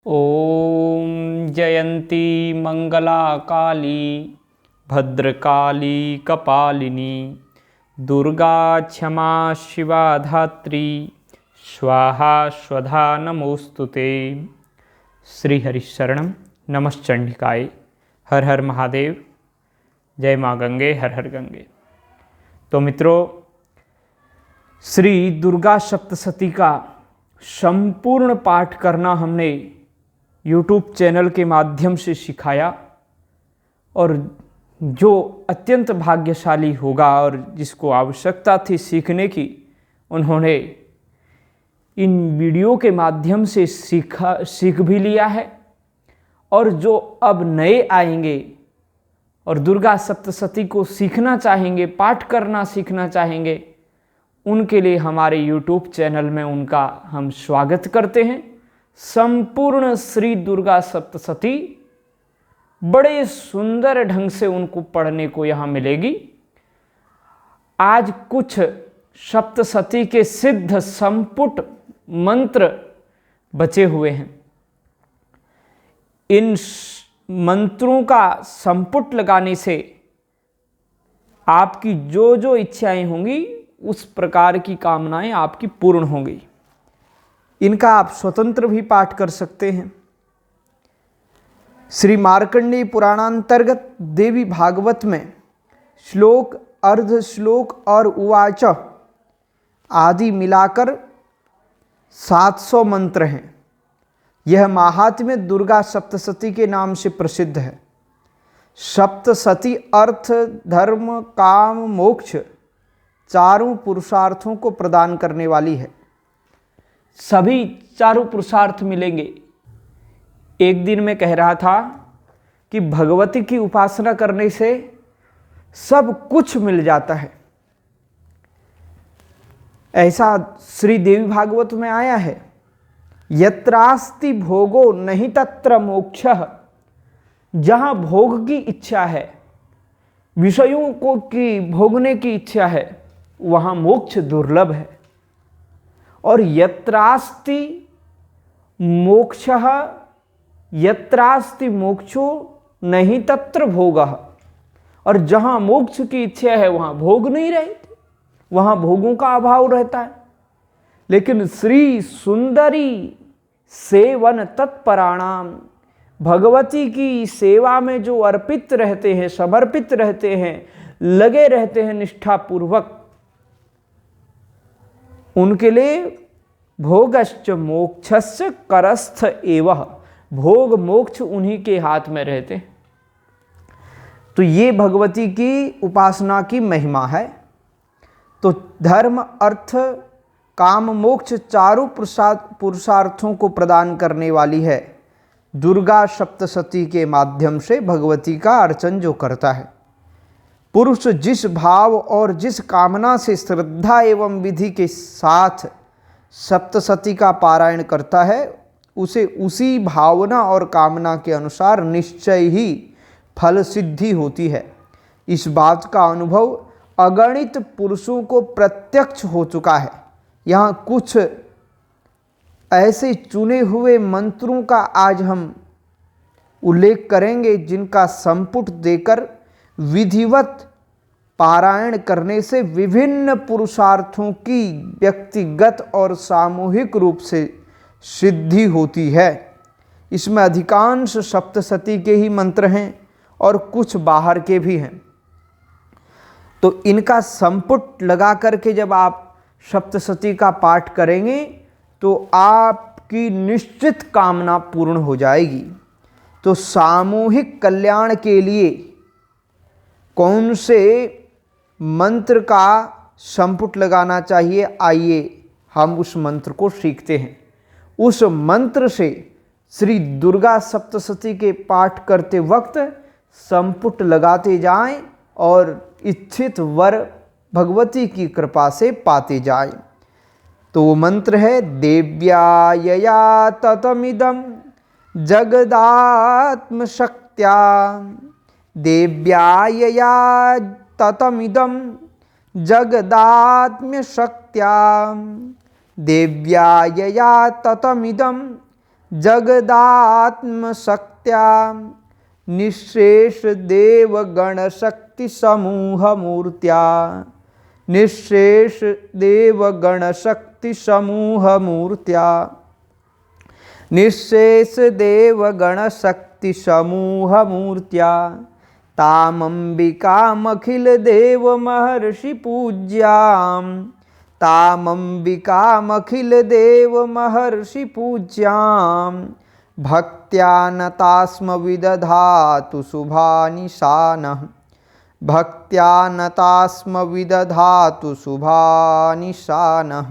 ॐ जयन्ती मंगला काली भद्रकाली कपालिनी दुर्गा क्षमा शिवा धात्री स्वाहा स्वधा नमोस्तुते। श्री हरिशरणम नमश्चंडिकाय। हर हर महादेव। जय माँ गंगे। हर हर गंगे। तो मित्रों, श्री दुर्गा सप्तशती का संपूर्ण पाठ करना हमने YouTube चैनल के माध्यम से सिखाया, और जो अत्यंत भाग्यशाली होगा और जिसको आवश्यकता थी सीखने की, उन्होंने इन वीडियो के माध्यम से सीख भी लिया है। और जो अब नए आएंगे और दुर्गा सप्तशती को सीखना चाहेंगे, पाठ करना सीखना चाहेंगे, उनके लिए हमारे YouTube चैनल में उनका हम स्वागत करते हैं। संपूर्ण श्री दुर्गा सप्तशती बड़े सुंदर ढंग से उनको पढ़ने को यहाँ मिलेगी। आज कुछ सप्तशती के सिद्ध संपुट मंत्र बचे हुए हैं। इन मंत्रों का संपुट लगाने से आपकी जो जो इच्छाएं होंगी, उस प्रकार की कामनाएं आपकी पूर्ण होंगी। इनका आप स्वतंत्र भी पाठ कर सकते हैं। श्री मार्कंडेय पुराणांतर्गत देवी भागवत में श्लोक, अर्ध श्लोक और उवाच आदि मिलाकर 700 मंत्र हैं। यह महात्म्य दुर्गा सप्तशती के नाम से प्रसिद्ध है। सप्तशती अर्थ, धर्म, काम, मोक्ष चारों पुरुषार्थों को प्रदान करने वाली है। सभी चारों पुरुषार्थ मिलेंगे। एक दिन मैं कह रहा था कि भगवती की उपासना करने से सब कुछ मिल जाता है। ऐसा श्री देवी भागवत में आया है, यत्रास्ति भोगो नहीं तत्र मोक्षः। जहां भोग की इच्छा है, विषयों को की भोगने की इच्छा है, वहां मोक्ष दुर्लभ है। और यत्रास्ति मोक्षः, यत्रास्ति मोक्षो नहीं तत्र भोगः। और जहां मोक्ष की इच्छा है, वहां भोग नहीं रहते, वहां भोगों का अभाव रहता है। लेकिन श्री सुंदरी सेवन तत्पराणाम, भगवती की सेवा में जो अर्पित रहते हैं, समर्पित रहते हैं, लगे रहते हैं निष्ठापूर्वक, उनके लिए भोगश्च मोक्षस्य करस्थ एवं, भोग मोक्ष उन्हीं के हाथ में रहते हैं। तो ये भगवती की उपासना की महिमा है। तो धर्म, अर्थ, काम, मोक्ष चारों पुरुषार्थों को प्रदान करने वाली है। दुर्गा सप्तशती के माध्यम से भगवती का अर्चन जो करता है, पुरुष जिस भाव और जिस कामना से श्रद्धा एवं विधि के साथ सप्तशती का पारायण करता है, उसे उसी भावना और कामना के अनुसार निश्चय ही फल सिद्धि होती है। इस बात का अनुभव अगणित पुरुषों को प्रत्यक्ष हो चुका है। यहाँ कुछ ऐसे चुने हुए मंत्रों का आज हम उल्लेख करेंगे, जिनका संपुट देकर विधिवत पारायण करने से विभिन्न पुरुषार्थों की व्यक्तिगत और सामूहिक रूप से सिद्धि होती है। इसमें अधिकांश सप्तशती के ही मंत्र हैं और कुछ बाहर के भी हैं। तो इनका संपुट लगा करके जब आप सप्तशती का पाठ करेंगे, तो आपकी निश्चित कामना पूर्ण हो जाएगी। तो सामूहिक कल्याण के लिए कौन से मंत्र का संपुट लगाना चाहिए, आइए हम उस मंत्र को सीखते हैं। उस मंत्र से श्री दुर्गा सप्तशती के पाठ करते वक्त संपुट लगाते जाएं और इच्छित वर भगवती की कृपा से पाते जाएं। तो वो मंत्र है, देव्यायया ततमिदं जगदात्म शक्त्या, देव्यायया ततमिदं जगदात्म्य शक्त्या, देव्यायया ततमिदं जगदात्म शक्त्या निःशेष देवगण शक्ति समूह मूर्त्या, निःशेष देवगण शक्ति समूह मूर्त्या, निःशेष देवगण शक्ति समूह मूर्त्या, तामंबिकामखिल देव महर्षि पूज्याम, तामंबिकामखिल देव महर्षि पूज्याम, भक्त्या नतास्म विदधातु शुभानिशानः, भक्त्या नतास्म विदधातु शुभानिशानः।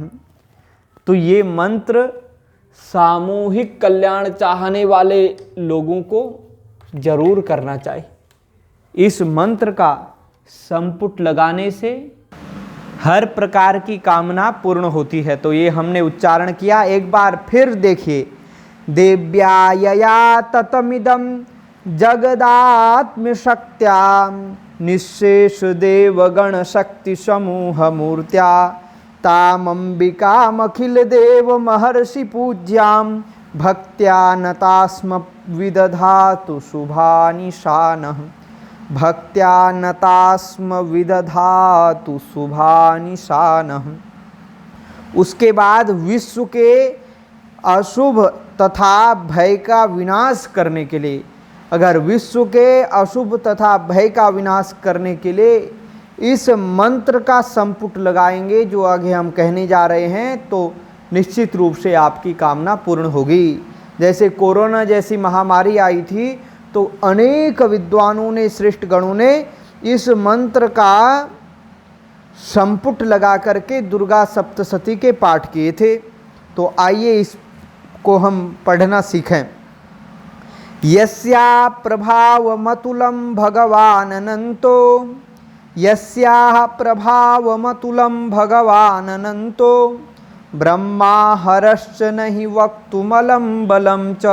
तो ये मंत्र सामूहिक कल्याण चाहने वाले लोगों को जरूर करना चाहिए। इस मंत्र का संपुट लगाने से हर प्रकार की कामना पूर्ण होती है। तो ये हमने उच्चारण किया, एक बार फिर देखिए। देव्यायया ततमिदं जगदात्म शक्त्या, निःशेष देवगण शक्ति समूह मूर्त्या, तामंबिकामखिल देव महर्षि पूज्याम, भक्त्या नतास्म विदधातु शुभानिशानः, भक्त्या नतास्म विदधातु शुभानिशानः। उसके बाद विश्व के अशुभ तथा भय का विनाश करने के लिए, अगर विश्व के अशुभ तथा भय का विनाश करने के लिए इस मंत्र का संपुट लगाएंगे जो आगे हम कहने जा रहे हैं, तो निश्चित रूप से आपकी कामना पूर्ण होगी। जैसे कोरोना जैसी महामारी आई थी तो अनेक विद्वानों ने, श्रेष्ठ गणों ने इस मंत्र का संपुट लगा करके दुर्गा सप्तशती के पाठ किए थे। तो आइए इसको हम पढ़ना सीखें। यस्या प्रभावमतुलं भगवान् अनंतो, यस्याः प्रभावमतुलं भगवान् अनंतो, ब्रह्मा हरश्च नहि वक्तुमलं बलं च,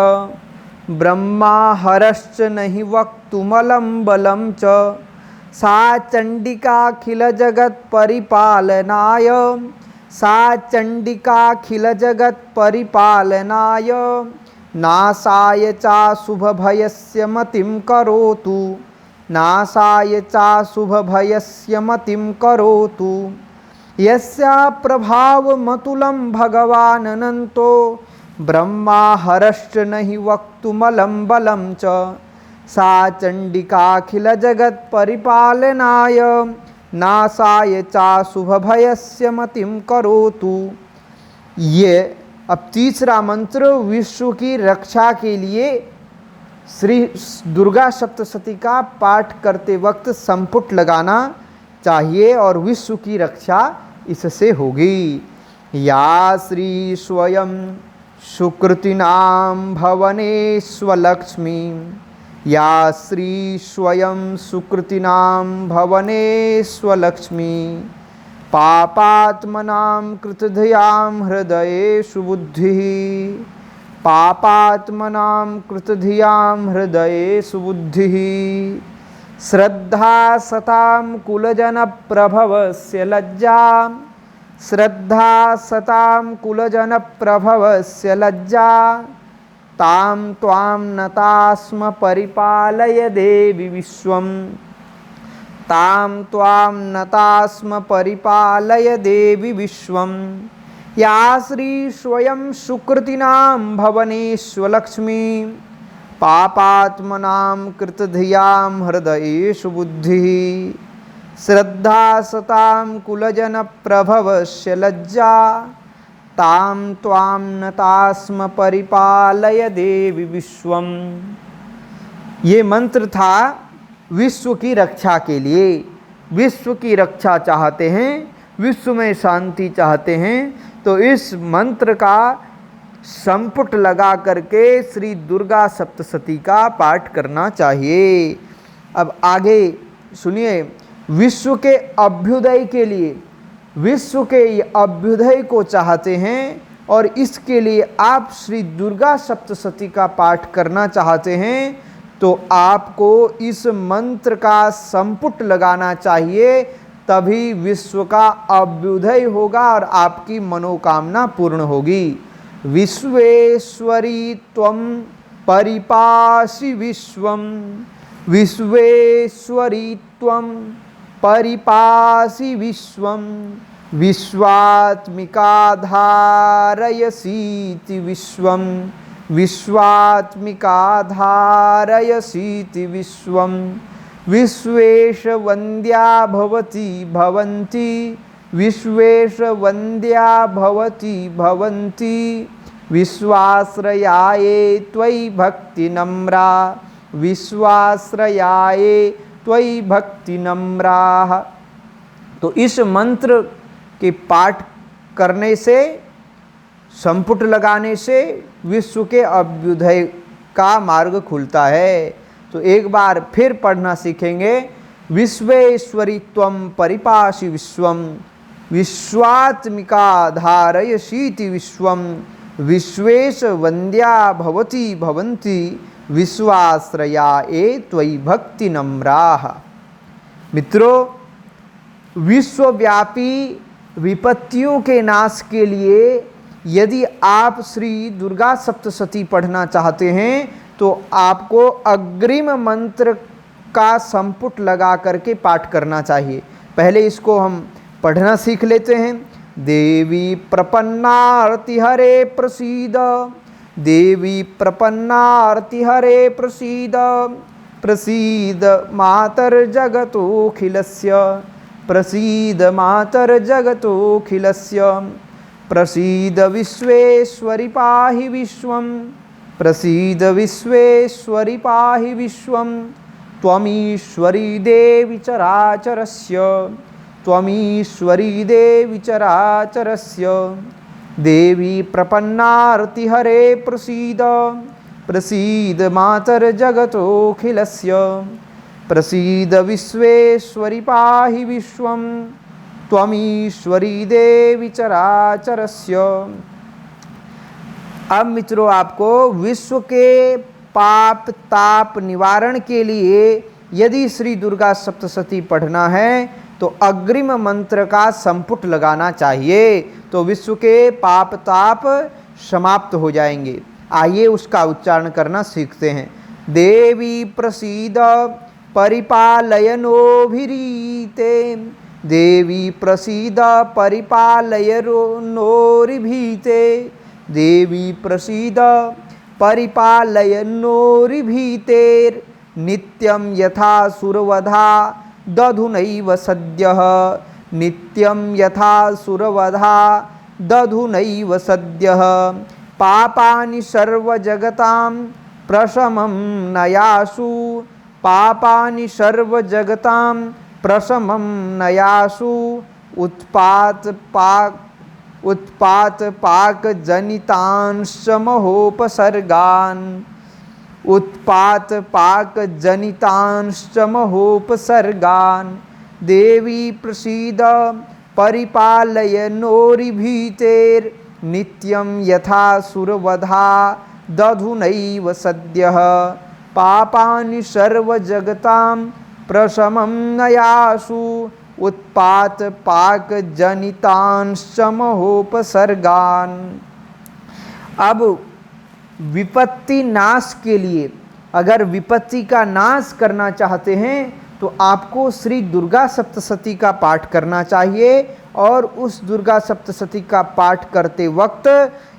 ब्रह्मा हरश्च नहि वक्तुमलं बलं च, सा चंडिकाखिल जगत् परिपालनाय, सा चंडिकाखिल जगत् परिपालनाय, नासाय चाशुभभयस्य मतिं करोतु, नासाय चाशुभभयस्य मतिं करोतु। यस्या प्रभावमतुलं भगवान् अनंतो, ब्रह्मा हरश्च नहि वक्तुमलं बलं च, सा चंडिकाखिल जगत् परिपालनाय, नासाय चाशुभभयस्य मतिं करोतु। ये अब तीसरा मंत्र विश्व की रक्षा के लिए श्री दुर्गा सप्तशती का पाठ करते वक्त संपुट लगाना चाहिए और विश्व की रक्षा इससे होगी। या श्री स्वयं सुकृतिनां भवने स्वलक्ष्मी, या श्री स्वयं सुकृतिनां भवने स्वलक्ष्मी, पापात्मनां कृतधियां हृदये सुबुद्धिः, पापात्मनां कृतधियां हृदये सुबुद्धिः, श्रद्धा सतां कुलजनप्रभवस्य लज्जा, श्रद्धा सतां कुलजनप्रभवस्य लज्जा, तां त्वां नतास्म परिपालय देवी विश्वं, तां त्वां नतास्म परिपालय देवी विश्वं। या श्री स्वयं सुकृतिनां भवने स्वलक्ष्मी, पापात्मनां कृतधियां हृदये सुबुद्धिः, श्रद्धा सतां कुलजनप्रभवस्य लज्जा, तां त्वां नतास्म परिपालय देवी विश्वम। ये मंत्र था विश्व की रक्षा के लिए। विश्व की रक्षा चाहते हैं, विश्व में शांति चाहते हैं, तो इस मंत्र का संपुट लगा करके श्री दुर्गा सप्तशती का पाठ करना चाहिए। अब आगे सुनिए, विश्व के अभ्युदय के लिए, विश्व के अभ्युदय को चाहते हैं और इसके लिए आप श्री दुर्गा सप्तशती का पाठ करना चाहते हैं, तो आपको इस मंत्र का संपुट लगाना चाहिए, तभी विश्व का अभ्युदय होगा और आपकी मनोकामना पूर्ण होगी। विश्वेश्वरी त्वं परिपासि विश्वं, विश्वेश्वरी त्वं परिपासि विश्वं, विश्वात्मिका धारयसीति विश्वं, विश्वात्मिका धारयसीति विश्वं, विश्वेश वन्द्या भवति भवन्ति, विश्वेश वन्द्या भवति भवन्ति, विश्वाश्रयाये त्वयि भक्ति नम्रा, विश्वाश्रयाये त्वयि भक्ति नम्राः। तो इस मंत्र के पाठ करने से, संपुट लगाने से विश्व के अभ्युदय का मार्ग खुलता है। तो एक बार फिर पढ़ना सीखेंगे। विश्वेश्वरी त्वं परिपासि विश्वं, विश्वात्मिका धारयसीति विश्वं, विश्वेश वन्द्या भवति भवन्ति, विश्वाश्रया ए त्वयि भक्ति नम्राः। मित्रों, विश्वव्यापी विपत्तियों के नाश के लिए यदि आप श्री दुर्गा सप्तशती पढ़ना चाहते हैं तो आपको अग्रिम मंत्र का संपुट लगा करके पाठ करना चाहिए। पहले इसको हम पढ़ना सीख लेते हैं। देवी प्रपन्नार्ति हरे प्रसीद, देवी प्रपन्नार्ति हरे प्रसीद, प्रसीद मातर जगतोऽखिलस्य, प्रसीद मातर जगतोऽखिलस्य, प्रसीद विश्वेश्वरि पाहि विश्वं, प्रसीद विश्वेश्वरि पाहि विश्वं, त्वमीश्वरी देवी चराचरस्य, त्वमीश्वरी देवी चराचरस्य, देवी प्रपन्नार्ति हरे प्रसीद, प्रसीद मातर जगतोऽखिलस्य, प्रसीद विश्वेश्वरि पाहि विश्वं, त्वमीश्वरी देवी चराचरस्य। अब मित्रों, आपको विश्व के पाप ताप निवारण के लिए यदि श्री दुर्गा सप्तशती पढ़ना है तो अग्रिम मंत्र का संपुट लगाना चाहिए, तो विश्व के पाप ताप समाप्त हो जाएंगे। आइए उसका उच्चारण करना सीखते हैं। देवी प्रसीद परिपालयनोभिरीते, देवी प्रसीद परिपालयनोरिभीते, देवी प्रसीद परिपालयनोरिभीतेर्, नित्यं यथा सुरवधा दधुनैव सद्यः, नित्यं यथा सुरवधा दधुनैव सद्यः, पापानि सर्वजगतां प्रशमं नयासु, पापानि सर्वजगतां प्रशमं नयासु, उत्पात पाक जनितांश्च महोपसर्गान्, उत्पात पाक जनितांश्च महोपसर्गान्, देवी प्रसीद परिपालयनोरिभीतेर्, नित्यं यथा सुरवधा दधुनैव सद्यः, पापानि सर्वजगतां प्रशमं नयासु, उत्पात पाक जनितांश्च महोपसर्गान्। अब विपत्ति नाश के लिए, अगर विपत्ति का नाश करना चाहते हैं तो आपको श्री दुर्गा सप्तशती का पाठ करना चाहिए, और उस दुर्गा सप्तशती का पाठ करते वक्त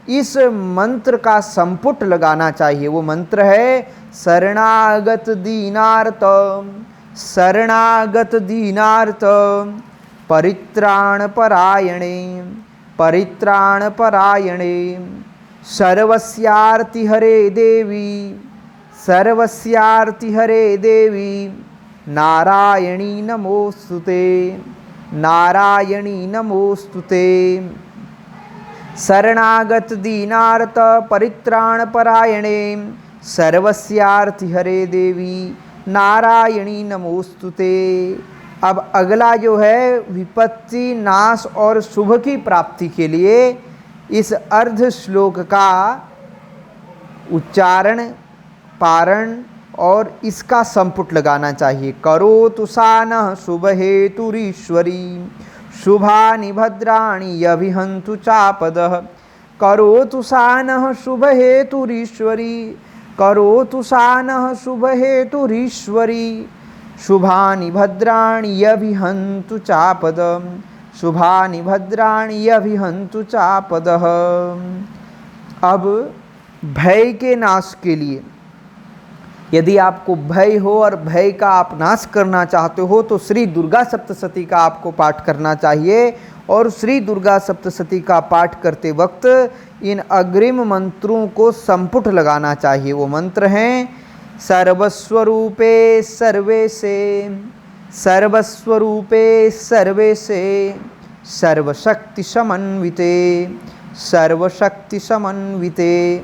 इस मंत्र का संपुट लगाना चाहिए। वो मंत्र है शरणागत दीनार्त, शरणागत दीनार्त परित्राण परायणे, परित्राण परायणे, सर्वस्यार्ति हरे देवी, सर्वस्यार्ति हरे देवी, नारायणी नमोस्तुते, नारायणी नमोस्तुते। शरणागत दीनार्त परित्राण परायणे, सर्वस्यार्ति हरे देवी, नारायणी नमोस्तुते। अब अगला जो है विपत्ति नाश और शुभ की प्राप्ति के लिए इस अर्ध श्लोक का उच्चारण, पारण और इसका संपुट लगाना चाहिए। करोतु सा नः शुभ हेतुरीश्वरी, शुभानि भद्राणि अभिहन्तु चापदः, करोतु सानः शुभ हेतुरीश्वरी, करोतु सानः शुभ हेतुरीश्वरी, शुभानि भद्राणि यभिहन्तु चापदम्, शुभानि भद्राणि यभिहन्तु चापदः। अब भय के नाश के लिए, यदि आपको भय हो और भय का आप नाश करना चाहते हो तो श्री दुर्गा सप्तशती का आपको पाठ करना चाहिए। और श्री दुर्गा सप्तशती का पाठ करते वक्त इन अग्रिम मंत्रों को संपुट लगाना चाहिए। वो मंत्र हैं सर्वस्वरूपे सर्वे से, सर्वस्वरूपे सर्वे से, सर्वशक्ति समन्विते, सर्वशक्ति समन्विते,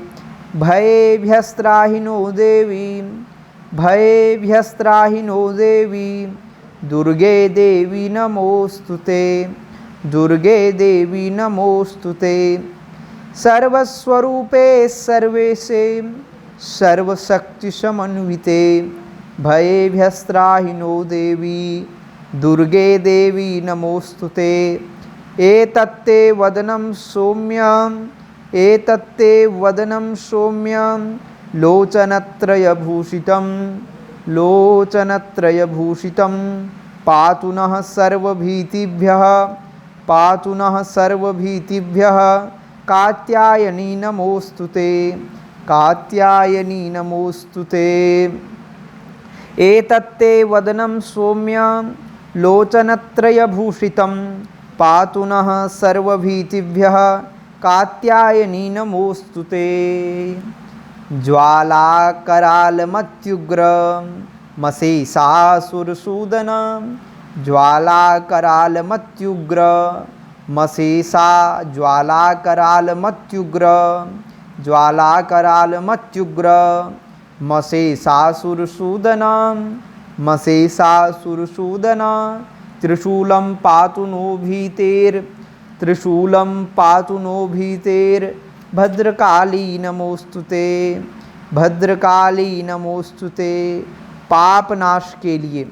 भयेभ्यस्त्राहिनो देवी, भयेभ्यस्त्राहिनो देवी, दुर्गे देवी नमोस्तुते, दुर्गे देवी नमोस्तुते, सर्वस्वरूपे सर्वे से, सर्वशक्ति समन्विते, भयेभ्यस्त्राहिनो देवी, दुर्गे देवी नमोस्तुते। एतत्ते वदनं सौम्यं, एतत्ते वदनं सौम्यं, लोचनत्रयभूषितं, लोचनत्रयभूषितं, पातु नः सर्वभीतिभ्यः, पातु नः सर्वभीतिभ्यः, कात्यायनी नमोस्तुते, कात्यायनी नमोस्तुते। एतत्ते वदनं सौम्यं, लोचनत्रयभूषितं, पातु नः सर्वभीतिभ्यः, कात्यायनी नमोस्तुते। ज्वालाकरालमत्युग्र मशेषासुरसूदन, ज्वालाकरालमत्युग्र मशेषा, ज्वालाकरालमत्युग्र, ज्वालाकरालमत्युग्र मशेषासुरसूदन, मशेषासुरसूदन, त्रिशूलं पातु नो भीतेर्, त्रिशूलं पातु नो भीतेर्, भद्रकाली नमोस्तुते, भद्रकाली नमोस्तुते। पाप नाश के लिए,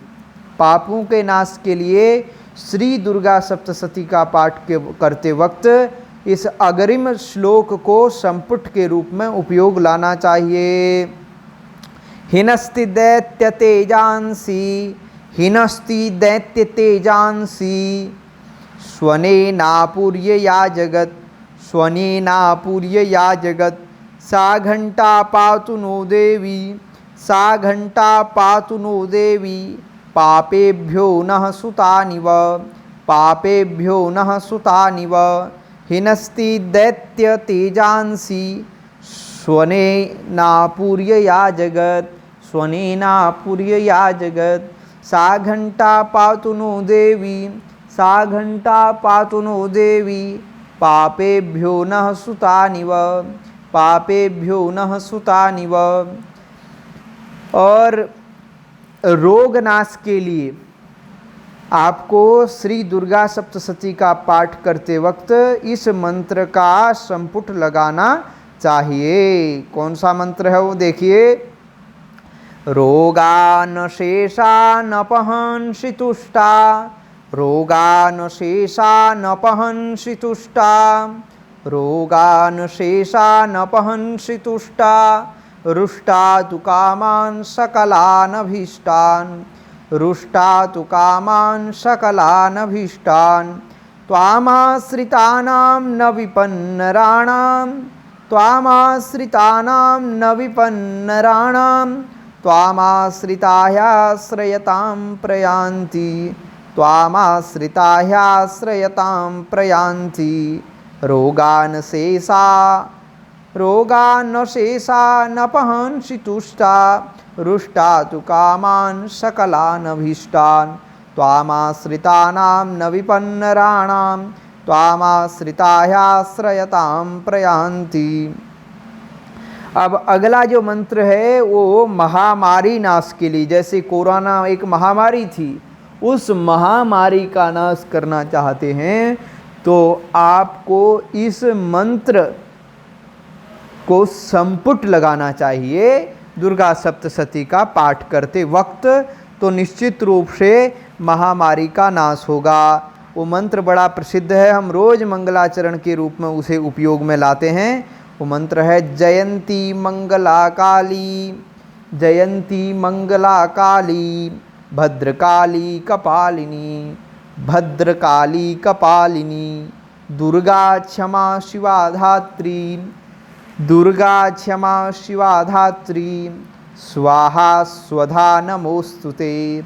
पापों के नाश के लिए श्री दुर्गा सप्तशती का पाठ करते वक्त इस अग्रिम श्लोक को संपुट के रूप में उपयोग लाना चाहिए। हिनस्ति दैत्य तेजांसी, हिनस्ति दैत्य तेजांसी, स्वनेनापूर्य या जगत, स्वनेनापूर्य या जगत, सा घंटा पातु नो देवी, सा घंटा पातु नो देवी, पापेभ्यो नः सुतानिव, पापेभ्यो नः सुतानिव, हिनस्ति दैत्य तेजांसी, स्वनेनापूर्य या जगत, स्वनेनापूर्य या जगत, सा घंटा पातु नो देवी, सा घंटा पातु नो देवी, पापेभ्यो नः सुतानिव, पापेभ्यो नः सुतानिव। और रोग नाश के लिए आपको श्री दुर्गा सप्तशती का पाठ करते वक्त इस मंत्र का संपुट लगाना चाहिए। कौन सा मंत्र है वो देखिए। रोगान शेषानपहंसि तुष्टा, रोगान शेषानपहंसि तुष्टा, रोगान शेषानपहंसि तुष्टा, रुष्टा तु कामान् सकलानभीष्टान्, रुष्टा तु कामान् सकलानभीष्टान्, त्वामाश्रितानां न विपन्नराणां, त्वामाश्रितानां न विपन्नराणां, त्वामाश्रिताह्याश्रयतां प्रयान्ति, त्वामाश्रिताह्याश्रयतां प्रयान्ति। रोगान् शेषा, रोगान् शेषानपहंसि तुष्टा, रुष्टा तु कामान् सकलानभीष्टान्, त्वामाश्रितानां न विपन्नराणां, त्वामाश्रिताह्याश्रयतां प्रयान्ति। अब अगला जो मंत्र है वो महामारी नाश के लिए, जैसे कोरोना एक महामारी थी, उस महामारी का नाश करना चाहते हैं तो आपको इस मंत्र को संपुट लगाना चाहिए दुर्गा सप्तशती का पाठ करते वक्त, तो निश्चित रूप से महामारी का नाश होगा। वो मंत्र बड़ा प्रसिद्ध है, हम रोज मंगलाचरण के रूप में उसे उपयोग में लाते हैं। वो मंत्र है जयंती मंगला काली, जयंती मंगला काली, भद्रकाली कपालिनी, भद्रकाली कपालिनी, दुर्गा क्षमा शिवा धात्री, दुर्गा क्षमा शिवा धात्री, स्वाहा स्वधा नमोस्तुते,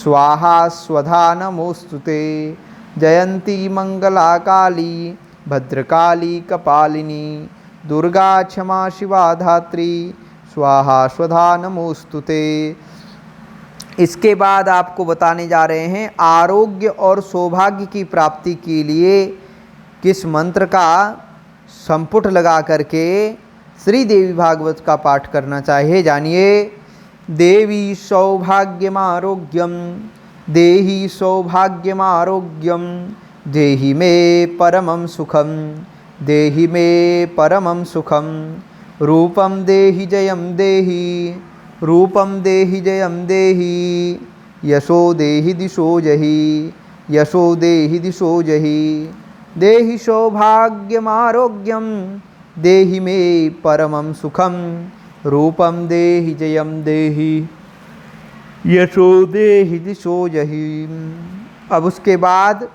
स्वाहा स्वधा नमोस्तुते, जयंती मंगला काली, भद्रकाली कपालिनी, दुर्गा क्षमा शिवा धात्री, स्वाहा स्वधा नमोस्तुते। इसके बाद आपको बताने जा रहे हैं आरोग्य और सौभाग्य की प्राप्ति के लिए किस मंत्र का संपुट लगा करके श्री देवी भागवत का पाठ करना चाहिए। जानिए, देवी सौभाग्यमारोग्यम, देहि सौभाग्यमारोग्यम, देहि मे परमं सुखम, देहि मे परमं सुखम, रूपम देहि जयम देहि, रूपम देहि जयम देहि, यशो देहि दिशो जहि, यशो देहि दिशो जहि, देहि सौभाग्यमारोग्यम, देहि मे परमं सुखम, रूपम देहि जयम देहि, यशो देहि दिशो जहि। अब उसके बाद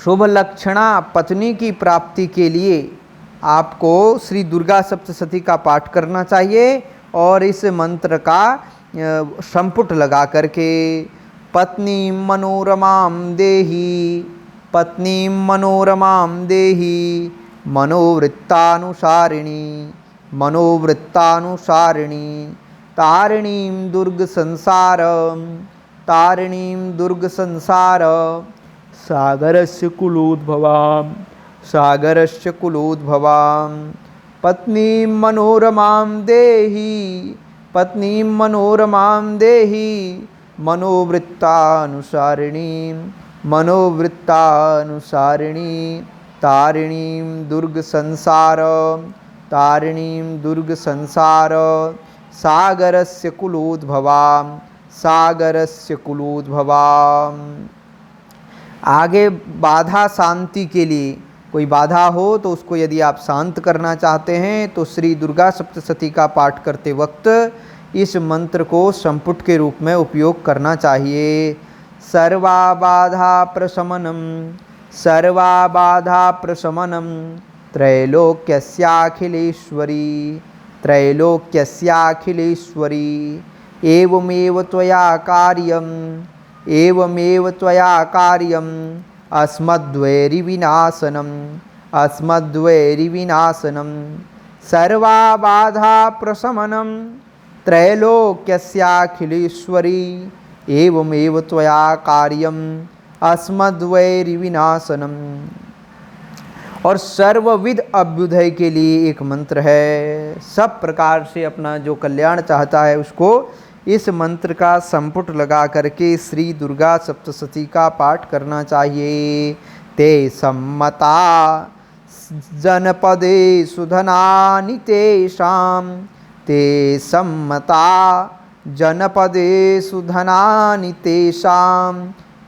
शुभ लक्षणा पत्नी की प्राप्ति के लिए आपको श्री दुर्गा सप्तशती का पाठ करना चाहिए और इस मंत्र का संपुट लगा करके पत्नी मनोरमां देहि, पत्नी मनोरमां देहि, मनोवृत्तानुसारिणी, मनोवृत्तानुसारिणी, तारिणीं दुर्ग संसार, तारिणीं दुर्ग संसार, सागरस्य कुलोद्भवां, सागरस्य कुलोद्भवां, पत्नीं मनोरमां देहि, पत्नीं मनोरमां देहि, मनोवृत्तानुसारिणीं, मनोवृत्तानुसारिणी, तारिणीं दुर्ग संसार, तारिणीं दुर्ग संसार, सागरस्य कुलोद्भवां, सागरस्य कुलोद्भवां। आगे बाधा शांति के लिए कोई बाधा हो तो उसको यदि आप शांत करना चाहते हैं तो श्री दुर्गा सप्तशती का पाठ करते वक्त इस मंत्र को संपुट के रूप में उपयोग करना चाहिए। सर्वा बाधा प्रशमनम, सर्वा बाधा प्रशमनम, त्रैलोक्यस्याखिलेश्वरी, त्रैलोक्यस्याखिलेश्वरी, एवमेव त्वया कार्यम्, एवमेव त्वया कार्यम्, अस्मद्वैरिविनाशनम्, अस्मद्वैरिविनाशनम्, सर्वा बाधा प्रशमनम्, त्रैलोक्यस्याखिलेश्वरी, एवमेव त्वया कार्यम्, अस्मद्वैरिविनाशनम्। और सर्वविध अभ्युदय के लिए एक मंत्र है, सब प्रकार से अपना जो कल्याण चाहता है उसको इस मंत्र का संपुट लगा करके श्री दुर्गा सप्तशती का पाठ करना चाहिए। ते सम्मता जनपदे सुधनानि तेषां, ते सम्मता जनपदे सुधनानि तेषां,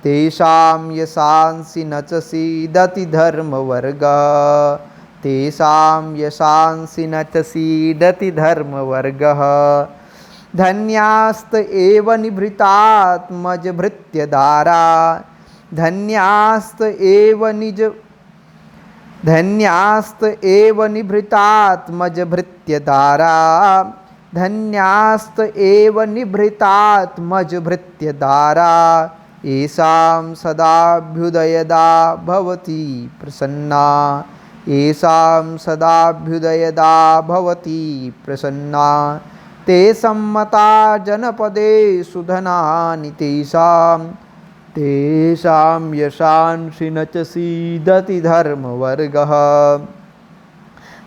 तेषां यशांसि न च सीदति धर्मवर्गः, तेषां यशांसि न च सीदति धर्मवर्गः, धन्यास्त एव निभृतात्मज भृत्यदारा, धन्यास्त एव निज, धन्यास्त एव निभृतात्मज भृत्यदारा, धन्यास्त एव निभृतात्मज भृत्यदारा, येषां सदाभ्युदयदा भवति प्रसन्ना, येषां सदाभ्युदयदा भवति प्रसन्ना, ते सम्मता जनपदे सुधनानि तेषां, तेषां यशांसि न च सीदति धर्मवर्गः,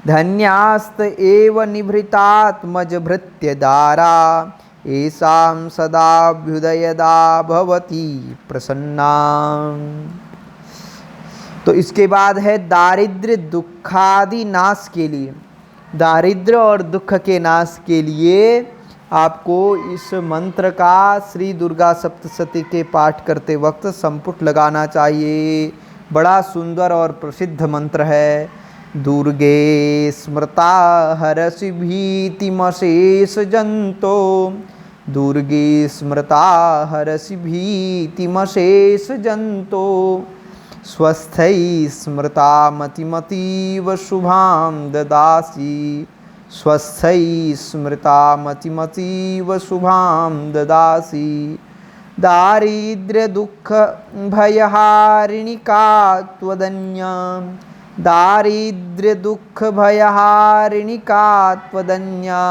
धन्यास्त एव निभृतात्मज भृत्यदारा, येषां सदाभ्युदयदा भवति प्रसन्ना। तो इसके बाद है दारिद्र्य दुखादि नाश के लिए, दारिद्र्य और दुख के नाश के लिए आपको इस मंत्र का श्री दुर्गा सप्तशती के पाठ करते वक्त संपुट लगाना चाहिए। बड़ा सुंदर और प्रसिद्ध मंत्र है। दुर्गे स्मृता हरसि भीतिमशेष जंतो, दुर्गे स्मृता हरसि भीतिमशेष जंतो, स्वस्थै स्मृता मतिमतीव शुभां ददासि, स्वस्थै स्मृता मतिमतीव शुभां ददासि। दारिद्र्य दुःख भयहारिणी का त्वदन्या, दारिद्र्य दुःख भयहारिणी का त्वदन्या,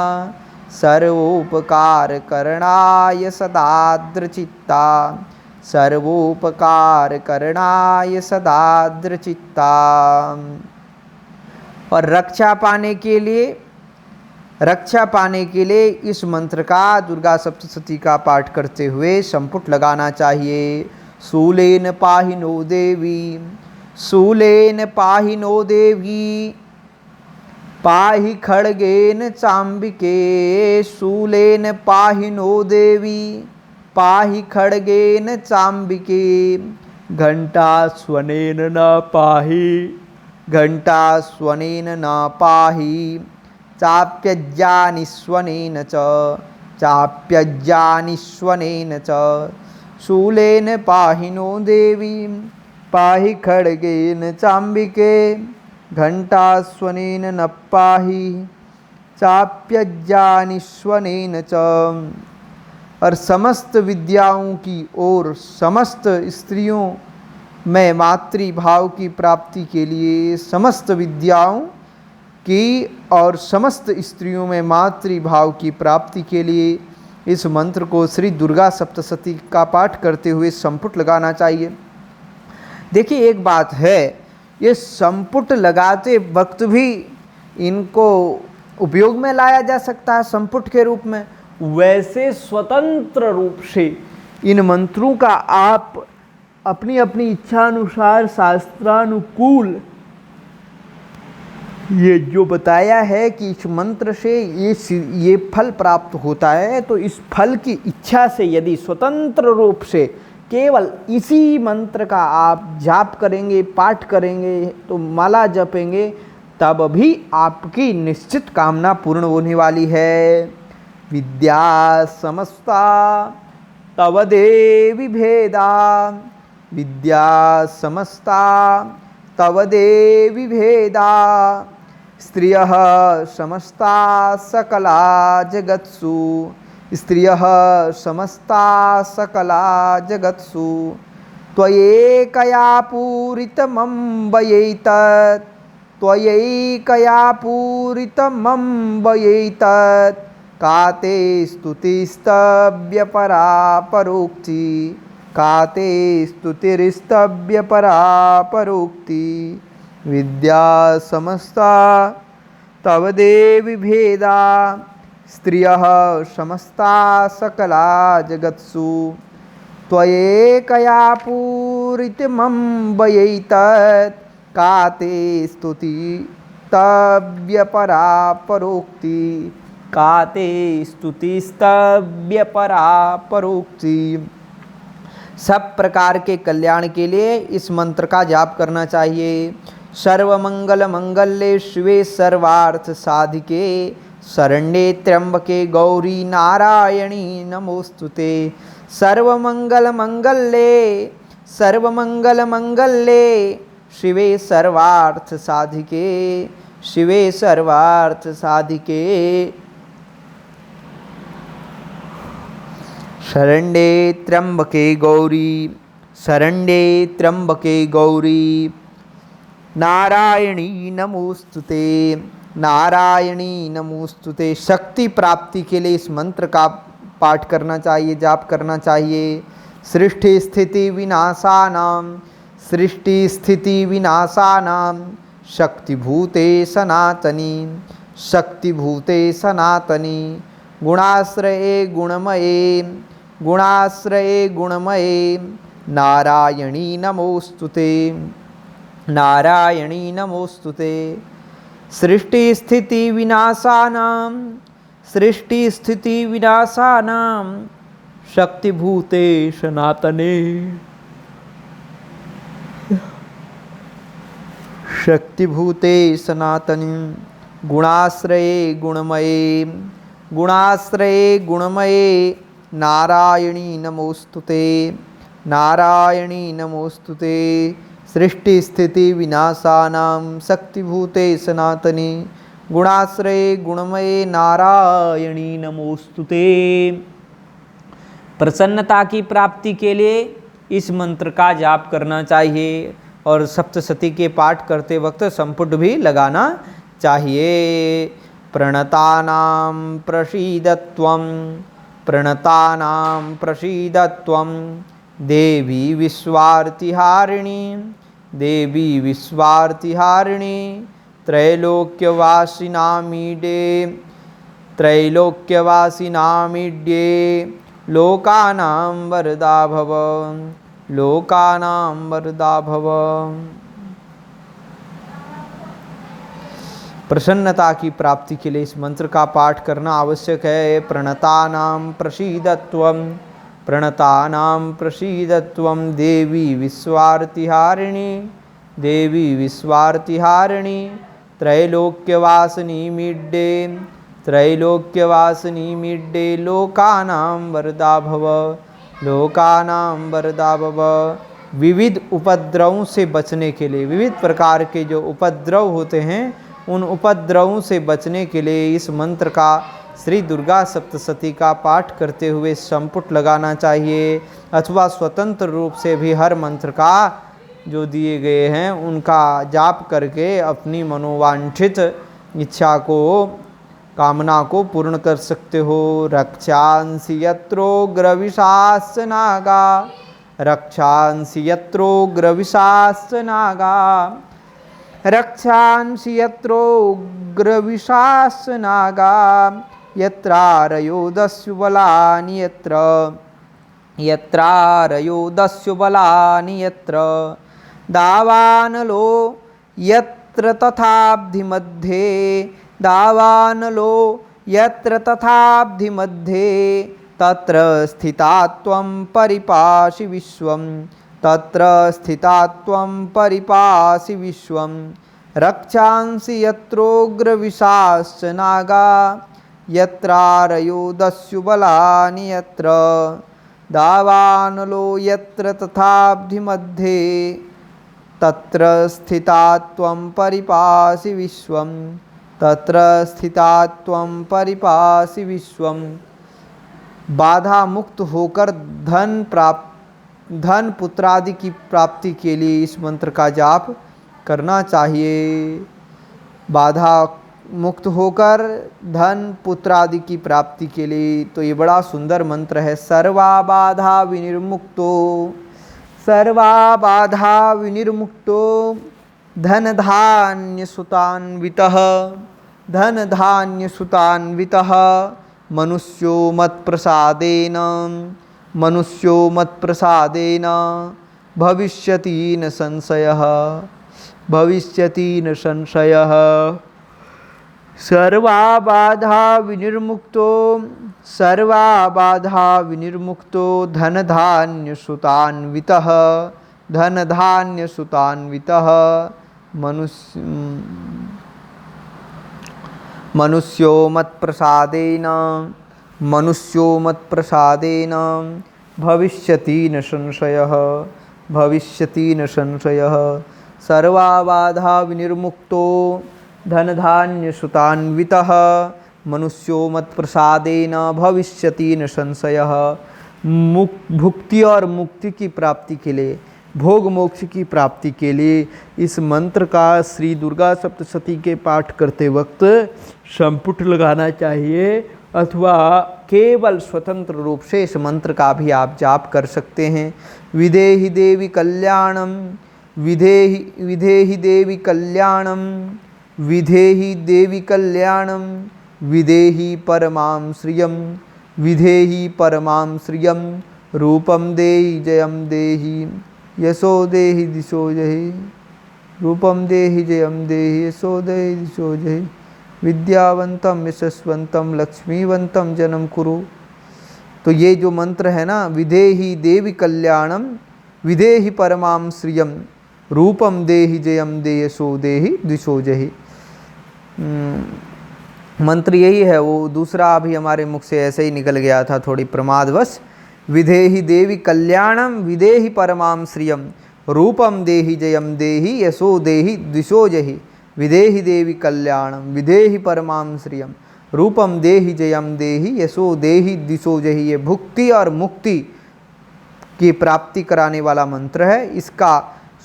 सर्वोपकार करणाय सदाद्रचित्ता, सर्वोपकार करणाय सदाद्रचित्ता। और रक्षा पाने के लिए इस मंत्र का दुर्गा सप्तशती का पाठ करते हुए संपुट लगाना चाहिए। शूलेन पाहि नो देवी, शूलेन पाहि नो देवी, पाहि खड्गेन चाम्बिके, शूलेन पाहि नो देवी, पाहि खड्गेन चाम्बिके, घण्टास्वनेन न पाहि, घण्टास्वनेन न पाहि, चाप्यज्जानिस्वनेन च, चाप्यज्जानिस्वनेन च, शूलेन पाहि नो देवी, पाहि खड्गेन चाम्बिके, घण्टास्वनेन न पाहि, चाप्यज्जानिस्वनेन च। और समस्त विद्याओं की ओर समस्त स्त्रियों में मातृभाव की प्राप्ति के लिए, समस्त विद्याओं की और समस्त स्त्रियों में मातृभाव की प्राप्ति के लिए इस मंत्र को श्री दुर्गा सप्तशती का पाठ करते हुए संपुट लगाना चाहिए। देखिए एक बात है, ये संपुट लगाते वक्त भी इनको उपयोग में लाया जा सकता है संपुट के रूप में, वैसे स्वतंत्र रूप से इन मंत्रों का आप अपनी अपनी इच्छा अनुसार शास्त्रानुकूल, ये जो बताया है कि इस मंत्र से ये फल प्राप्त होता है, तो इस फल की इच्छा से यदि स्वतंत्र रूप से केवल इसी मंत्र का आप जाप करेंगे, पाठ करेंगे, तो माला जपेंगे, तब भी आपकी निश्चित कामना पूर्ण होने वाली है। विद्या समस्ता तव देवी भेदा, विद्या समस्ता तव देवी भेदा, स्त्रियः समस्ता सकला जगत्सु, स्त्रियः समस्ता सकला जगत्सु, त्वयैकया पूरितमं वयैतत्, त्वयैकया पूरितमं वयैतत्, का ते स्तुतिस्तव्यपरा परोक्ति, का ते स्तुतिस्तव्यपरा परोक्ति। विद्या समस्ता तव देवी भेदा, स्त्रियः समस्ता सकला जगत्सु, त्वयैकया पूरितमं वयैतत्, का ते स्तुतिस्तव्यपरा परोक्ति, का ते स्तुतिस्तव्यपरा परोक्ति। सब प्रकार के कल्याण के लिए इस मंत्र का जाप करना चाहिए। सर्वमंगल मंगल्ये शिवे सर्वार्थ साधिके, शरण्ये त्र्यंबके गौरी नारायणी नमोस्तुते। सर्वमंगल मंगल्ये, सर्वमंगल मंगल्ये शिवे सर्वार्थ साधिके, शिवे सर्वार्थ साधिके। शरण्ये त्र्यंबके गौरी, शरण्ये त्र्यंबके गौरी, नारायणी नमोस्तुते, नारायणी नमोस्तुते। शक्ति प्राप्ति के लिए इस मंत्र का पाठ करना चाहिए, जाप करना चाहिए। सृष्टि स्थिति विनाशानां, सृष्टि स्थिति विनाशानां शक्तिभूते सनातनी, शक्तिभूते सनातनी। गुणाश्रये गुणमये, गुणाश्रये गुणमये, नारायणी नमोस्तुते, नारायणी नमोस्तुते। सृष्टि स्थिति विनाशानां, सृष्टि स्थिति विनाशानां शक्तिभूते सनातने। शक्तिभूते सनातनी गुणाश्रये गुणमये, गुणाश्रये गुणमये नारायणी नमोस्तुते, नारायणी नमोस्तुते। सृष्टि स्थिति विनाशानां शक्तिभूते सनातनी गुणाश्रये गुणमये नारायणी नमोस्तुते। प्रसन्नता की प्राप्ति के लिए इस मंत्र का जाप करना चाहिए और सप्तशती के पाठ करते वक्त संपुट भी लगाना चाहिए। प्रणतानां प्रसीदत्वं, प्रणतानां प्रसीदत्वं देवी विश्वार्तिहारिणी, देवी विश्वार्तिहारिणी। त्रैलोक्यवासिनामीडे, त्रैलोक्यवासिनामीड्ये लोकानां वरदा भव, लोकानां वरदा भव। प्रसन्नता की प्राप्ति के लिए इस मंत्र का पाठ करना आवश्यक है। प्रणतानां प्रसीदत्वं, प्रणतानां प्रसीदत्वं देवी विश्वार्तिहारिणी, देवी विश्वार्तिहारिणी। त्रैलोक्यवासिनी मिड्डे, त्रैलोक्यवासिनी मिड्डे लोकानां वरदा भव, लोकानां वरदा भव। विविध उपद्रवों से बचने के लिए, विविध प्रकार के जो उपद्रव होते हैं उन उपद्रवों से बचने के लिए इस मंत्र का, श्री दुर्गा सप्तशती का पाठ करते हुए संपुट लगाना चाहिए, अथवा स्वतंत्र रूप से भी हर मंत्र का जो दिए गए हैं उनका जाप करके अपनी मनोवांछित इच्छा को, कामना को पूर्ण कर सकते हो। रक्षांसि यत्रोग्रविशाश्च नागा, रक्षांसि यत्रोग्रविशाश्च नागा, रक्षांसि यत्रोग्रविशाश्च नागा। यत्रारयो दस्युबलानि यत्र, यत्रारयो दस्युबलानि यत्र। दावानलो यत्र तथाब्धि मध्ये, दावानलो यत्र तथाब्धि मध्ये। तत्र स्थिता त्वं परिपासि विश्वं, तत्र स्थिता त्वं परिपासि विश्वं। रक्षांसि यत्रोग्रविशाश्च नागा, यत्रारयो दस्युबलानि यत्र। दावानलो यत्र तथाब्धि मध्ये, तत्र स्थिता त्वं परिपासि विश्वं, तत्र स्थिता त्वं परिपासि विश्वं। बाधा मुक्त होकर धन पुत्रादि की प्राप्ति के लिए इस मंत्र का जाप करना चाहिए। बाधा मुक्त होकर धन पुत्रादि की प्राप्ति के लिए तो ये बड़ा सुंदर मंत्र है। सर्वा बाधा विनिर्मुक्तो, सर्वा बाधा विनिर्मुक्तो धन धान्य सुतान्वितः, धन धान्य सुतान्वितः। मनुष्यो मत्प्रसादेन, मनुष्यो मत्प्रसादेन भविष्यति न संशयः, भविष्यति न संशयः। सर्वा बाधा विनिर्मुक्तो, सर्वा बाधा विनिर्मुक्तो धन धान्य सुतान्वितः, धन धान्य सुतान्वितः। मनुष्यो मत्प्रसादेन, मनुष्यो मत्प्रसादेन भविष्यति न संशयः, भविष्यति न संशयः। सर्वा बाधा विनिर्मुक्तो धन धान्य सुतान्वितः, मनुष्यो मत्प्रसादेन भविष्यति न संशयः। भुक्ति और मुक्ति की प्राप्ति के लिए, भोग मोक्ष की प्राप्ति के लिए इस मंत्र का श्री दुर्गा सप्तशती के पाठ करते वक्त संपुट लगाना चाहिए, अथवा केवल स्वतंत्र रूप से इस मंत्र का भी आप जाप कर सकते हैं। विधेहि देवी कल्याणम, विधेहि विधेहि देवी कल्याणम, विधेहि देवी कल्याणम, विधेहि परमां श्रियं, विधेहि परमां श्रियं। रूपम देहि जयम देहि, यशो देहि दिशो जहि। रूपम देहि जयम देहि, यशो देहि दिशो जहि। विद्यावंतम यशस्वंतम लक्ष्मीवंतम जन्म कुरु। तो ये जो मंत्र है ना, विधेहि देवी कल्याणम विधेहि परमाम श्रियम रूपम देहि जयम देयसो देहि दिशो जहि। मंत्र यही है। वो दूसरा अभी हमारे मुख से ऐसे ही निकल गया था थोड़ी प्रमादवश। विधेहि देवी कल्याणम विधेहि परमाम श्रियम रूपम देहि जयम देहि यशो देहि दिशो जहि। विधेहि देवी कल्याणम विधेहि परमाम श्रियम रूपम देहि जयम देहि यशो देहि दिशो जहि। ये भुक्ति और मुक्ति की प्राप्ति कराने वाला मंत्र है। इसका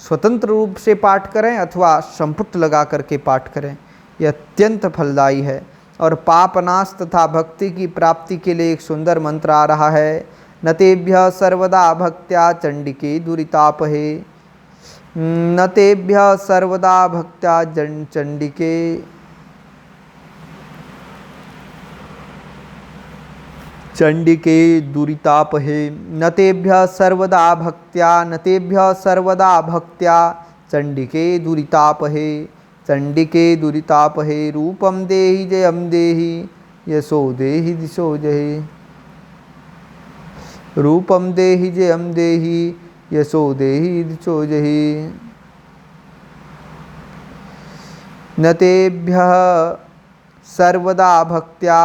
स्वतंत्र रूप से पाठ करें अथवा संपुट लगा करके पाठ करें, यह अत्यंत फलदायी है। और पापनाश तथा भक्ति की प्राप्ति के लिए एक सुंदर मंत्र आ रहा है। नतेभ्य सर्वदा भक्त्या चंडिके दुरितापहे। नतेभ्य सर्वदा भक्त्या चंडिके चंडिके दुरितापहे। नतेभ्य सर्वदा भक्त्या नतेभ्य सर्वदा भक्त्या चंडिके दुरितापहे। चंडिके दुरितापहे रूपम देहि जयम देहि यशो देहि दिशो जहि। रूपम देहि जयम देहि यशो देहि दिशो जहि। नतेभ्यः सर्वदा भक्त्या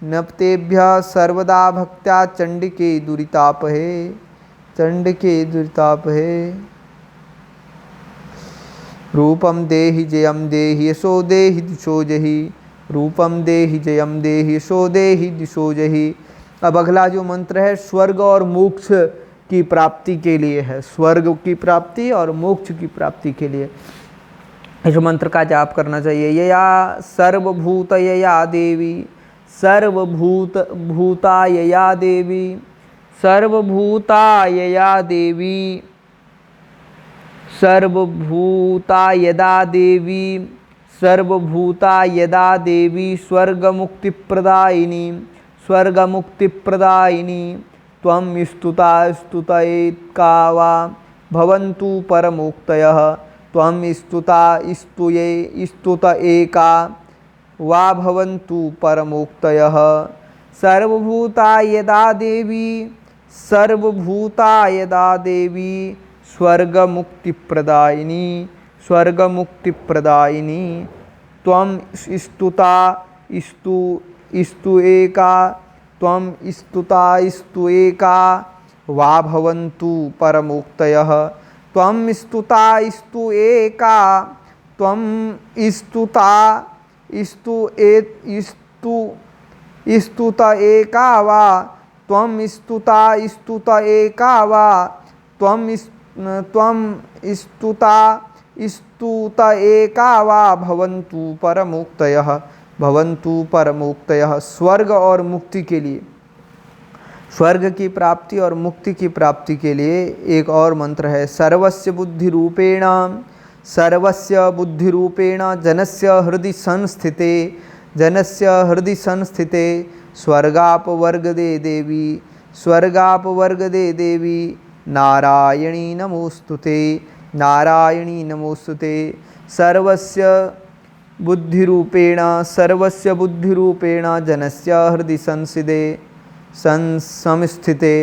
नतेभ्यः सर्वदा भक्त्या चंडिके दुरितापहे। चंडिके दुरितापहे रूपम देहि जयम देहि यशो देहि दिशो जहि। रूपम देहि जयम देहि यशो देहि दिशो जहि। अब अगला जो मंत्र है स्वर्ग और मोक्ष की प्राप्ति के लिए है। स्वर्ग की प्राप्ति और मोक्ष की प्राप्ति के लिए इस मंत्र का जाप करना चाहिए। यया सर्वभूत यया देवी सर्वभूत भूता यया देवी सर्वभूता यया देवी सर्वभूता यदा देवी सर्वभूता यदा देवी स्वर्गमुक्तिप्रदायिनी स्वर्गमुक्तिप्रदायिनी त्वं स्तुता स्तुतयेत्का वा भवन्तु परमोक्तयः। त्वं स्तुता स्तुये स्तुत एका वा भवन्तु परमोक्तयः। सर्वभूता यदा देवी सर्वभूता यदा देवी स्वर्गमुक्तिप्रदायिनी स्वर्गमुक्तिप्रदायिनी त्वं स्तुता स्तु एका त्वं स्तुता स्तु एका वा भवन्तु परमोक्तयः। त्वं स्तुता स्तु एका त्वं स्तुता स्तुत एका वा त्वं स्तुता स्तुत एका वा त्वं स्तुता स्तुत एका वा भवन्तु परमोक्तयः भवन्तु परमोक्तयः। स्वर्ग और मुक्ति के लिए, स्वर्ग की प्राप्ति और मुक्ति की प्राप्ति के लिए एक और मंत्र है। सर्वस्य बुद्धिरूपेण जनस्य हृदि संस्थिते जनस्य हृदि संस्थिते स्वर्गापवर्गदे देवी स्वर्गापवर्गदे देवी नारायणी नमोस्तुते नारायणी नमोस्तुते। सर्वस्य बुद्धिरूपेण जनस्य हृदि संस्थिते संस्थिते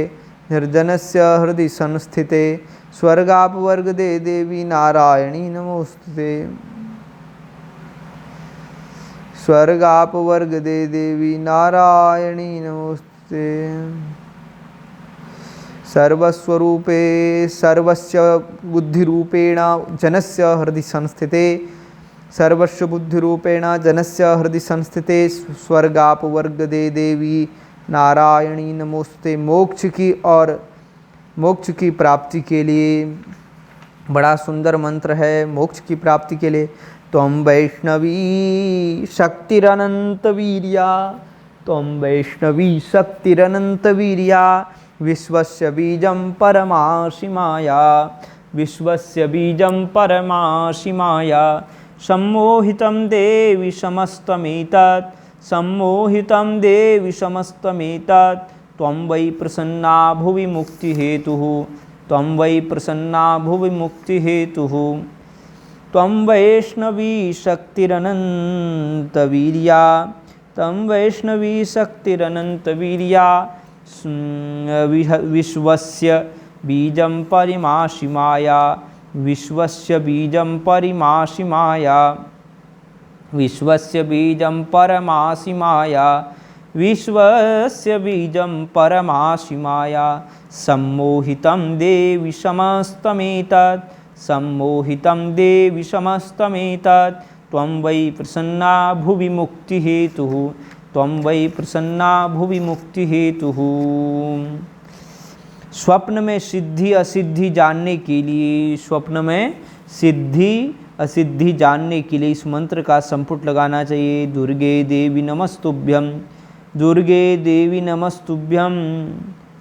निर्जनस्य हृदि संस्थिते स्वर्गापवर्गदे देवी नारायणी नमोस्तुते स्वर्गापवर्गदे देवी नारायणी नमोस्तुते। सर्वस्वरूपे सर्वस्य बुद्धिरूपेण जनस्य हृदि संस्थिते सर्वस्व बुद्धिरूपेण जनस्य हृदि संस्थिते स्वर्गापवर्गदे देवी नारायणी नमोस्तुते। मोक्ष की और मोक्ष की प्राप्ति के लिए बड़ा सुंदर मंत्र है। मोक्ष की प्राप्ति के लिए त्वं वैष्णवी शक्तिरनंतवीर्या त्वं वैष्णवी शक्तिरनंतवीर्या विश्वस्य बीजं परमासि माया विश्वस्य बीजं परमासि माया। सम्मोहितं देवि समस्तमेतत् सम्मोहितं देवि समस्तमेतत् त्वं वै प्रसन्ना भुवि मुक्तिहेतुः त्वं वै प्रसन्ना भुवि मुक्तिहेतुः। त्वं वैष्णवी शक्तिरनन्तवीर्या, त्वं वैष्णवी शक्तिरनन्तवीर्या, विश्वस्य बीजं परिमासि माया, विश्वस्य बीजं परिमासि माया, विश्वस्य बीजं परमासि माया, विश्वस्य बीजं परमासि माया, सम्मोहितं देवि समस्तमेतत्, सम्मोहितं देवि समस्तमेतत्, त्वं वै प्रसन्ना भुवि मुक्तिहेतुः, त्वं वै प्रसन्ना भुवि मुक्तिहेतुः। स्वप्न में सिद्धि असिद्धि जानने के लिए, स्वप्न में सिद्धि असिद्धि जानने के लिए इस मंत्र का संपुट लगाना चाहिए। दुर्गे देवी नमस्तुभ्यं, दुर्गे देवी नमस्तुभ्यं,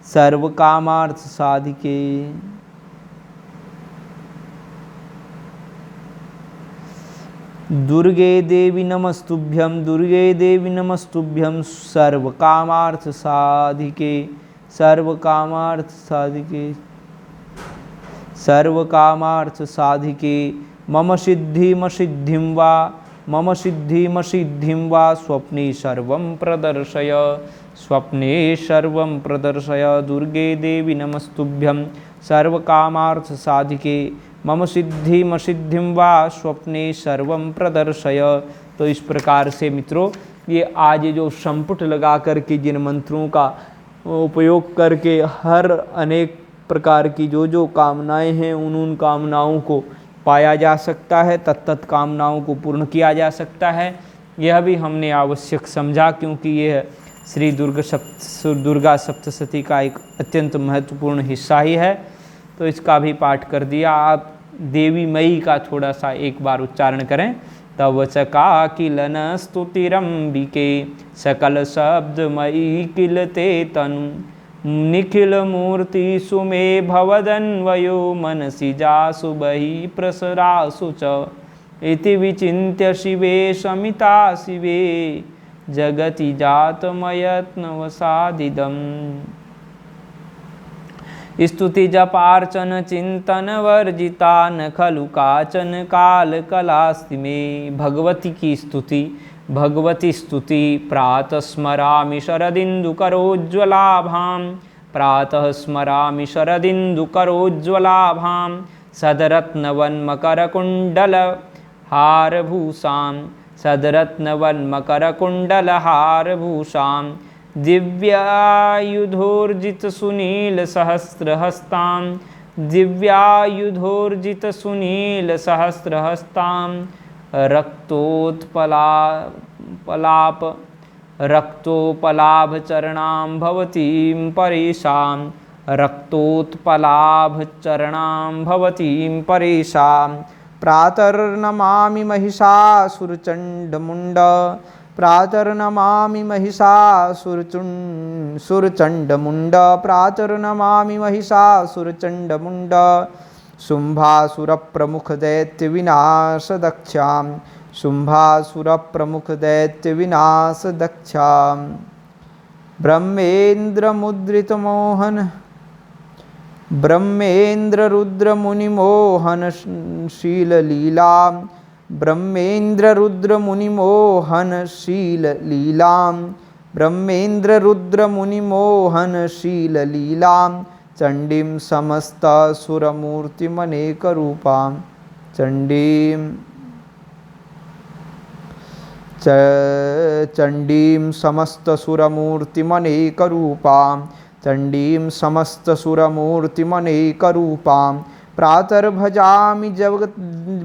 सर्वकामार्थ साधिके। दुर्गे देवी नमस्तुभ्यं, दुर्गे देवी नमस्तुभ्यं, सर्वकामार्थ साधिके, सर्वकामार्थ साधिके, सर्वकामार्थ साधिके। मम सिद्धिमसिद्धिं वा, मम सिद्धिमसिद्धिं वा, स्वप्ने सर्वं प्रदर्शय, स्वप्ने सर्वं प्रदर्शय। दुर्गे देवी नमस्तुभ्यं, सर्वकामार्थ साधिके, मम सिद्धिमसिद्धिं वा, स्वप्ने सर्वं प्रदर्शय। तो इस प्रकार से मित्रों, ये आज जो संपुट लगा करके जिन मंत्रों का उपयोग करके हर अनेक प्रकार की जो कामनाएं हैं उन कामनाओं को पाया जा सकता है, तत्त कामनाओं को पूर्ण किया जा सकता है, यह भी हमने आवश्यक समझा, क्योंकि यह श्री दुर्गा सप्तशती का एक अत्यंत महत्वपूर्ण हिस्सा ही है। तो इसका भी पाठ कर दिया। आप देवी मई का थोड़ा सा एक बार उच्चारण करें। तव चका किलन स्तुतिरंबिके, सकल शब्द मई किलते तनु, निखिल मूर्ति सुमे भवदन्वयो, मनसि जासु बहि प्रसरासु च, इति विचिन्त्य शिवे शमिता शिवे, जगति जातमयत्नवसादिदम्। स्तुति जपार्चन चिंतन वर्जिता, न खलु काचन काल कलास्ति मे। भगवती की स्तुति, भगवती स्तुति प्रातः स्मरामि शरदिन्दुकरोज्ज्वलाभां, प्रातः स्मरामि शरदिन्दुकरोज्ज्वलाभां, सदरत्नवन्मकरकुण्डलहारभूषां, सदरत्नवन्मकरकुण्डलहारभूषां, दिव्यायुधोर्जितसुनीलसहस्रहस्तां, दिव्यायुधोर्जितसुनीलसहस्रहस्तां, रक्तोत्पलाभचरणां भवतीं परेशां, रक्तोत्पलाभचरणां भवतीं परेशां। प्रातर्नमामि महिषासुरचण्डमुण्ड, प्रातर्नमामि महिषासुरचण्डमुण्ड, प्रातर्नमामि महिषासुरचण्डमुण्ड, शुम्भासुरप्रमुखदैत्यविनाशदक्षां, शुम्भासुरप्रमुखदैत्यविनाशदक्षां। ब्रह्मेन्द्रमुद्रितमोहन, ब्रह्मेन्द्ररुद्रमुनिमोहनशीललीलां, ब्रह्मेन्द्ररुद्रमुनिमोहनशीललीलां, ब्रह्मेन्द्ररुद्रमुनिमोहनशीललीलां, चण्डीं समस्तसुरमूर्तिमनेकरूपां, चण्डीं समस्तसुरमूर्तिमनेकरूपां, चण्डीं समस्तसुरमूर्तिमनेकरूपां। प्रातर्भजामि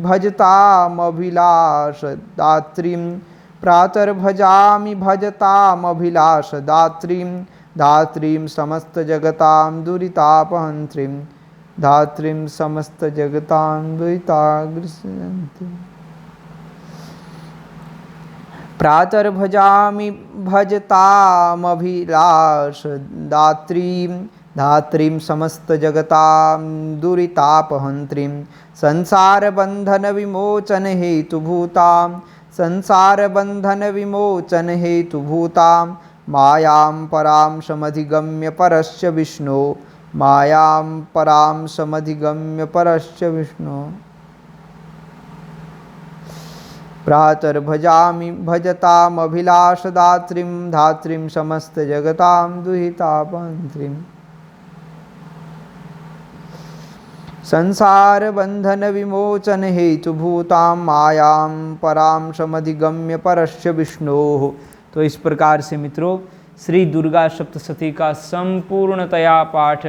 भजतामभिलाषदात्रीं, प्रातर्भजामि भजतामभिलाषदात्रीं, धात्रीं समस्तजगतां दुरितापहन्त्रीं, धात्रीं समस्तजगतां दुरिताग्रसन्तीं। प्रातर्भजामि भजतामभिलाषदात्रीं, धात्रीं समस्तजगतां दुरितापहन्त्रीं, संसारबन्धनविमोचनहेतुभूतां, संसारबन्धनविमोचनहेतुभूतां, मायां परां समधिगम्य परस्य विष्णो, मायां परां समधिगम्य परस्य विष्णो। प्रातर्भजामि भजतामभिलाषदात्रीं धात्रीं समस्तजगतां दुहितापन्त्रीम् संसारबन्धनविमोचनहेतुभूतां मायां परां समधिगम्य परस्य विष्णोः। तो इस प्रकार से मित्रों श्री दुर्गा सप्तशती का संपूर्णतया पाठ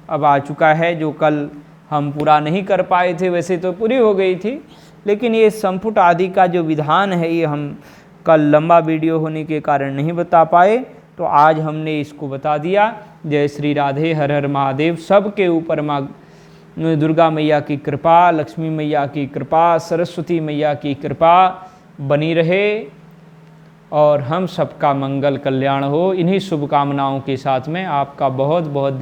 अब आ चुका है, जो कल हम पूरा नहीं कर पाए थे। वैसे तो पूरी हो गई थी, लेकिन ये संपुट आदि का जो विधान है ये हम कल लंबा वीडियो होने के कारण नहीं बता पाए, तो आज हमने इसको बता दिया। जय श्री राधे, हर हर महादेव। सबके ऊपर माँ दुर्गा मैया की कृपा, लक्ष्मी मैया की कृपा, सरस्वती मैया की कृपा बनी रहे और हम सबका मंगल कल्याण हो। इन्हीं शुभकामनाओं के साथ में आपका बहुत बहुत